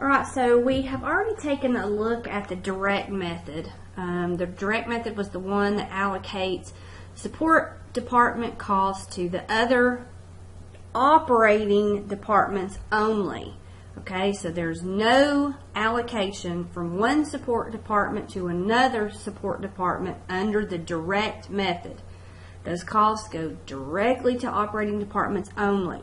Alright, so we have already taken a look at the direct method. The direct method was the one that allocates support department costs to the other operating departments only. Okay, so there's no allocation from one support department to another support department under the direct method. Those costs go directly to operating departments only.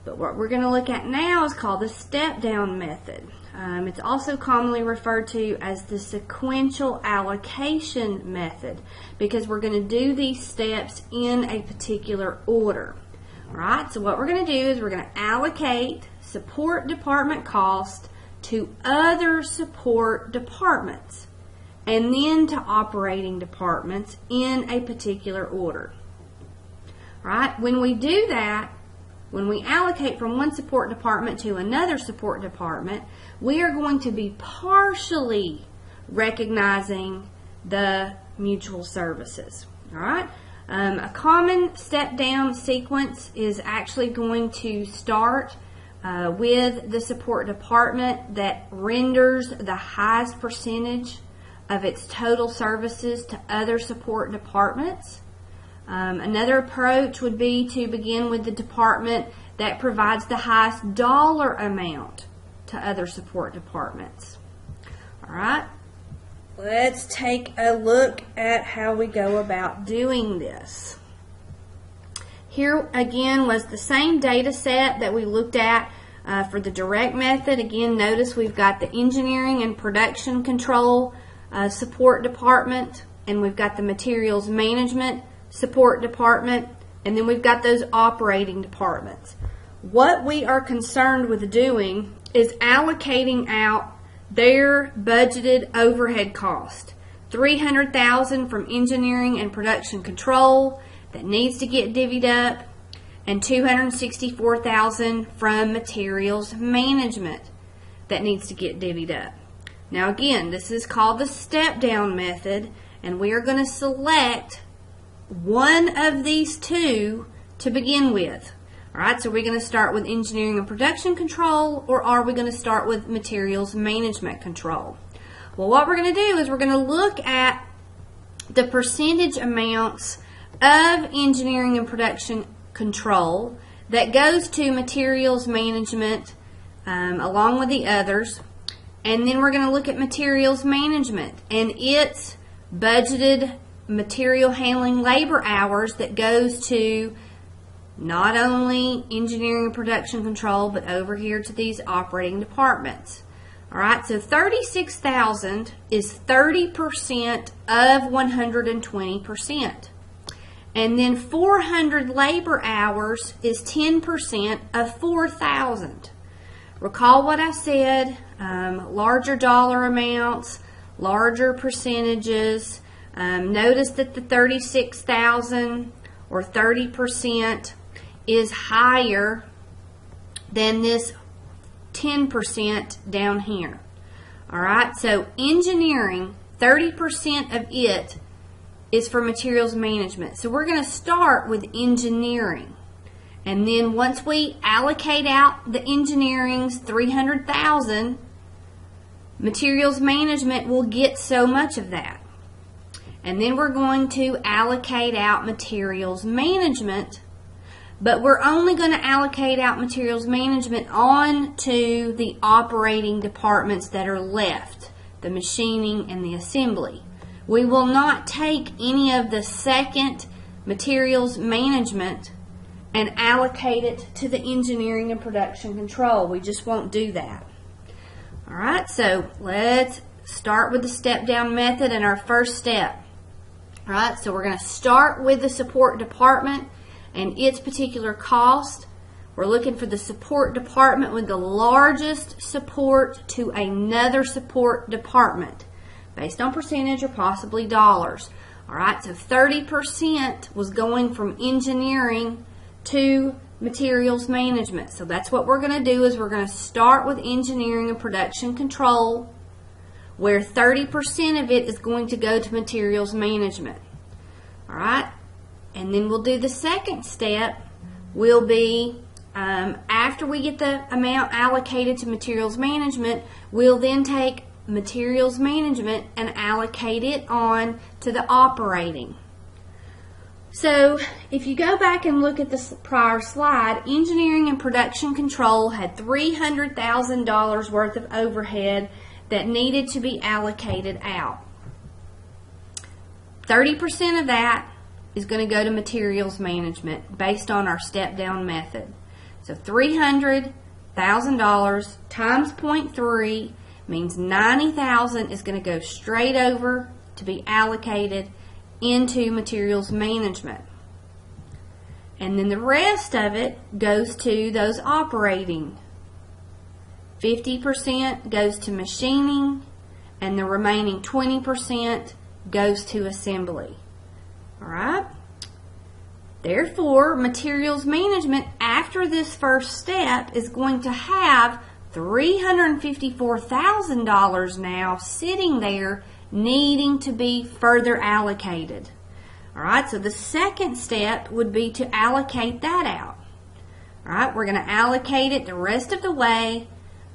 But what we're going to look at now is called the step-down method. It's also commonly referred to as the sequential allocation method because we're going to do these steps in a particular order. Alright, so what we're going to do is we're going to allocate support department cost to other support departments and then to operating departments in a particular order. Alright, when we do that, when we allocate from one support department to another support department, we are going to be partially recognizing the mutual services. Alright? A common step-down sequence is actually going to start with the support department that renders the highest percentage of its total services to other support departments. Another approach would be to begin with the department that provides the highest dollar amount to other support departments. Alright, let's take a look at how we go about doing this. Here again was the same data set that we looked at for the direct method. Again, notice we've got the engineering and production control support department, and we've got the materials management support department, and then we've got those operating departments. What we are concerned with doing is allocating out their budgeted overhead cost. $300,000 from engineering and production control that needs to get divvied up, and $264,000 from materials management that needs to get divvied up. Now again, this is called the step-down method, and we are going to select one of these two to begin with. Alright, so we're going to start with engineering and production control, or are we going to start with materials management control? Well, what we're going to do is we're going to look at the percentage amounts of engineering and production control that goes to materials management along with the others, and then we're going to look at materials management and its budgeted material handling labor hours that goes to not only engineering and production control, but over here to these operating departments. Alright, so $36,000 is 30% of 120%. And then 400 labor hours is 10% of 4,000. Recall what I said, larger dollar amounts, larger percentages. Notice that the 36,000 or 30% is higher than this 10% down here. Alright, so engineering, 30% of it is for materials management. So we're going to start with engineering. And then once we allocate out the engineering's $300,000, materials management will get so much of that. And then we're going to allocate out materials management, but we're only going to allocate out materials management on to the operating departments that are left, the machining and the assembly. We will not take any of the second materials management and allocate it to the engineering and production control. We just won't do that. Alright, so let's start with the step-down method and our first step. Alright, so we're going to start with the support department and its particular cost. We're looking for the support department with the largest support to another support department based on percentage or possibly dollars. Alright, so 30% was going from engineering to materials management. So that's what we're going to do is we're going to start with engineering and production control, where 30% of it is going to go to materials management. Alright, and then we'll do the second step will be After we get the amount allocated to materials management, we'll then take materials management and allocate it on to the operating. So if you go back and look at the prior slide, engineering and production control had $300,000 worth of overhead that needed to be allocated out. 30% of that is going to go to materials management based on our step-down method. So $300,000 times 0.3 means $90,000 is going to go straight over to be allocated into materials management. And then the rest of it goes to those operating. 50% goes to machining, and the remaining 20% goes to assembly. All right? Therefore, materials management after this first step is going to have $354,000 now sitting there needing to be further allocated. All right, so the second step would be to allocate that out. All right, we're going to allocate it the rest of the way,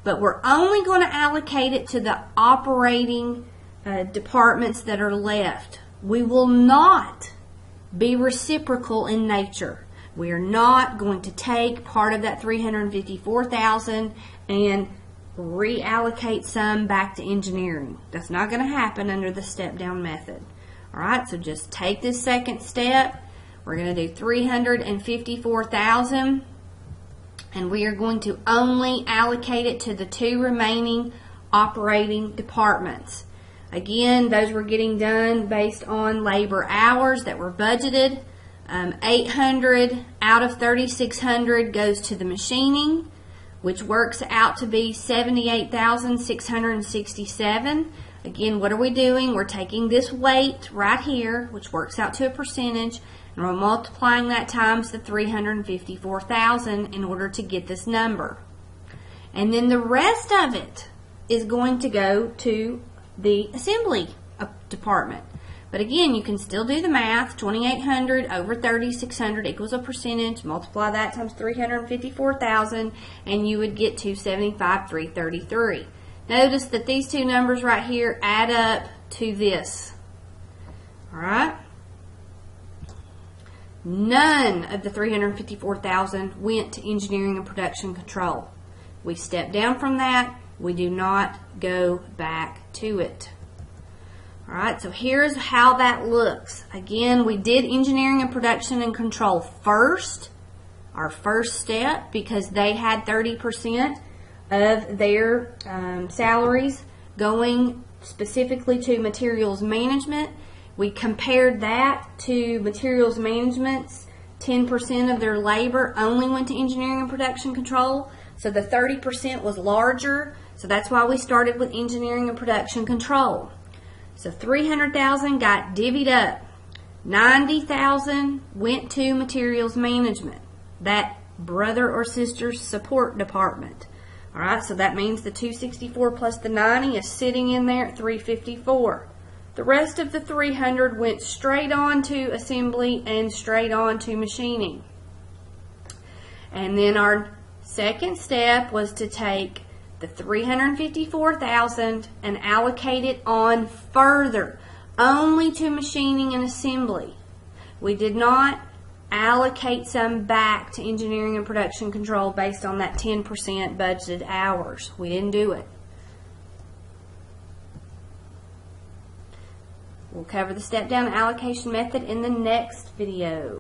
but we're only going to allocate it to the operating departments that are left. We will not be reciprocal in nature. We are not going to take part of that $354,000 and reallocate some back to engineering. That's not going to happen under the step-down method. All right, so just take this second step. We're going to do $354,000, and we are going to only allocate it to the two remaining operating departments. Again, those were getting done based on labor hours that were budgeted. 800 out of 3,600 goes to the machining, which works out to be 78,667. Again, what are we doing? We're taking this weight right here, which works out to a percentage, and we're multiplying that times the 354,000 in order to get this number. And then the rest of it is going to go to the assembly department. But again, you can still do the math. 2,800 over 3,600 equals a percentage. Multiply that times 354,000, and you would get 275,333. Notice that these two numbers right here add up to this. All right? None of the 354,000 went to engineering and production control. We step down from that. We do not go back to it. All right, so here's how that looks. Again, we did engineering and production and control first, our first step, because they had 30% of their salaries going specifically to materials management. We compared that to materials management's 10% of their labor only went to engineering and production control. So the 30% was larger. So that's why we started with engineering and production control. So 300,000 got divvied up. 90,000 went to materials management, that brother or sister support department. All right, so that means the 264 plus the 90 is sitting in there at 354. The rest of the 300 went straight on to assembly and straight on to machining. And then our second step was to take the 354,000 and allocate it on further, only to machining and assembly. We did not allocate some back to engineering and production control based on that 10% budgeted hours. We didn't do it. We'll cover the step-down allocation method in the next video.